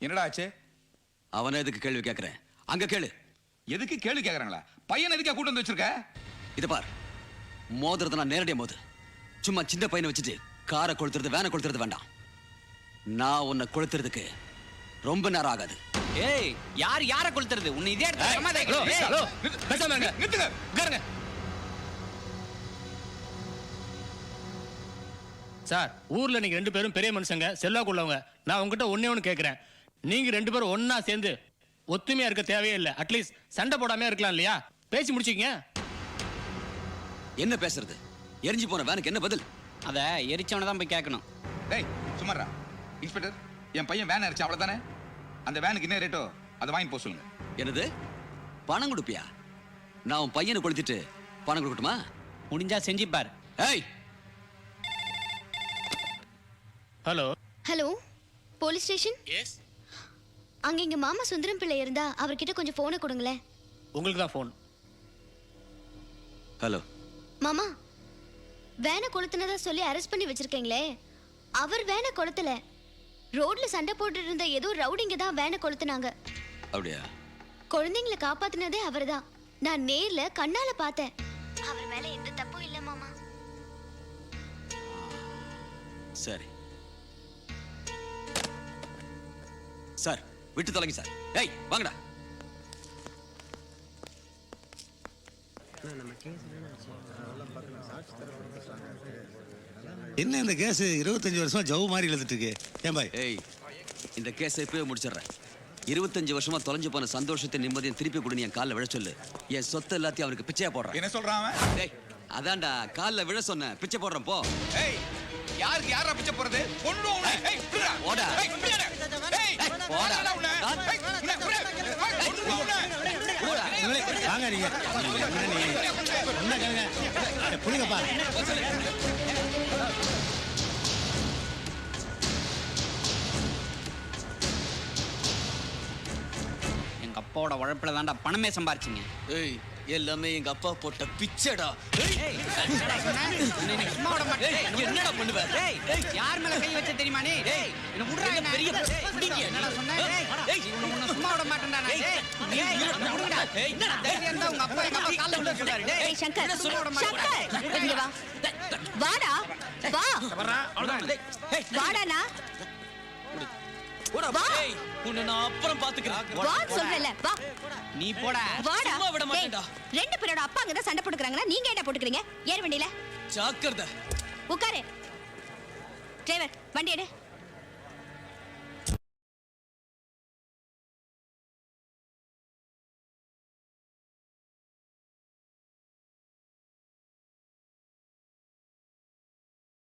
என்னடா ஆச்சு? அவனை எதுக்கு கேள்வி கேட்கறேன்? அங்க கேளு. எதுக்கு கேள்வி கேட்கறாங்களா? பையன் எதுக்கா கூட்டு வந்து வச்சிருக்க? இத பார், மோதுறது நான் நேரடியா மோது. சும்மா சின்ன பையனை வச்சுட்டு காரை கொளுத்துறது வேனை கொளுத்துறது வேண்டாம். நான் உன்னை கொளுத்துறதுக்கு ரொம்ப நேரம் ஆகாது. ஏய், யார கொளுத்துறது? உன்னை இதே இடத்துல நிறுத்துங்க. உட்காருங்க சார். ஊர்ல நீங்க 2 பேரும் பெரிய மனுஷங்க, செல்வாக்குள்ளவங்க. நான் உங்ககிட்ட ஒண்ணு கேட்கிறேன். நீங்க 2 பேரும் ஒன்னா சேர்ந்து ஒத்துமையா இருக்க தேவையே இல்லை. அட்லீஸ்ட் சண்டை போடாம இருக்கலாம் இல்லையா? பேசி முடிச்சிக்கங்க. என்ன பேசுறது? எரிஞ்சு போன வேனுக்கு என்ன பதில்? அத எரிச்சவனை தான் போய் கேட்கணும். டேய் சும்மாடா. இன்ஸ்பெக்டர், என் பையன் வேன் அடிச்சு அவ்வளவுதானே? அந்த வேனுக்கு என்ன ரேட்டோ அதை வாங்கி போக சொல்லுங்க. என்னது? பணம் கொடுப்பியா? நான் உன் பையனை கொளுத்திட்டு பணம் கொடுக்கட்டுமா? முடிஞ்சா செஞ்சு பார். ஏய், hello hello, police station. Yes, அங்க எங்க மாமா சுந்தரம் பிள்ளை இருந்தா அவர்கிட்ட கொஞ்சம் போனை கொடுங்களேன். உங்களுக்கு தான் ஃபோன். ஹலோ மாமா, வேனை கொளுத்துனதா சொல்லி அரெஸ்ட் பண்ணி வச்சிருக்கீங்களே, அவர் வேனை கொளுத்தல. ரோட்ல சண்டை போட்டுட்டு இருந்த ஏதோ ரவுடிங்க தான் வேனை கொளுத்துனாங்க. அப்படியா? குழந்தைங்களை காப்பாத்தினதே அவர்தான். நான் நேர்ல கண்ணால பார்த்தேன். அவர் மேல எந்த தப்பும் இல்ல மாமா. சரி சார், விட்டு தொலைங்க சார். ஏய் வாங்கடா. என்ன இந்த கேஸ் 25 வருஷமா ஜவு மாதிரி எழுதிட்டு இருக்கு? ஏன் பாய்? ஏய், இந்த கேஸை இப்பவே முடிச்சிடுறேன். 25 வருஷமா தொலைஞ்சு போன சந்தோஷத்தை நிம்மதியும் திருப்பி கொடுன்னு என் காலில் விழ சொல்லு. என் சொத்து எல்லாத்தையும் அவனுக்கு பிச்சையா போடுறேன். என்ன சொல்றான் அவன்? டேய், அதான்டா காலில் விழ சொன்னேன். பிச்சை போடுறேன் போ. ஏய், யாருக்கு யாரா பிச்சை போறது? கொன்னுடுவோம் உன்னை. ஏய், விடுடா. போடா. ஏய், விடுடா. ஏய், போடா. விடுடா உன்னை. ஏய், உன்னை விடு. கொன்னுடுவோம் உன்னை. போடா. வாங்க நீங்க. என்ன கேளுங்க? புரியுங்கப்பா. எங்க அப்பாவோட உழைப்புல தான்டா பணமே சம்பாரிச்சிங்க. ஏய், எல்லாமே எங்க அப்பா போட்ட பிச்சைடா. ஏய், சும்மா விட மாட்டேன். என்னடா பண்ணுவ? ஏய், யார் மேல கை வச்ச தெரியுமா நீ? ஏய், என்ன உட்றா என்ன? பெரிய புடிங்க. என்னடா சொன்ன? ஏய், உன்னை சும்மா விட மாட்டேன்டா நான். ஏய், என்ன உட்றா? ஏய், என்னடா தைரியம் இருந்தா உங்க அப்பா எங்க அப்பா கால்ல விழ சொல்றாரு. ஏய் சங்கர், சங்கர் இங்க வா. வாடா வா. வரா. அவ்வளவுதான். ஏய், வாடானா. போடா. வா. ஏய், உன்னை நான் அப்புறம் பாத்துக்கிறேன். வா சொல்றல. வா. நீ போடா. வாடா. சும்மா விட மாட்டேன்டா. ஏய், 2 பேரோட அப்பா அங்க தான் சண்டை போட்டுக்கறாங்க. நீங்க என்ன போட்டுக்கறீங்க? ஏறு வண்டியில. ஜாக்கிரதை. உட்காரு. டிரைவர், வண்டி எடு.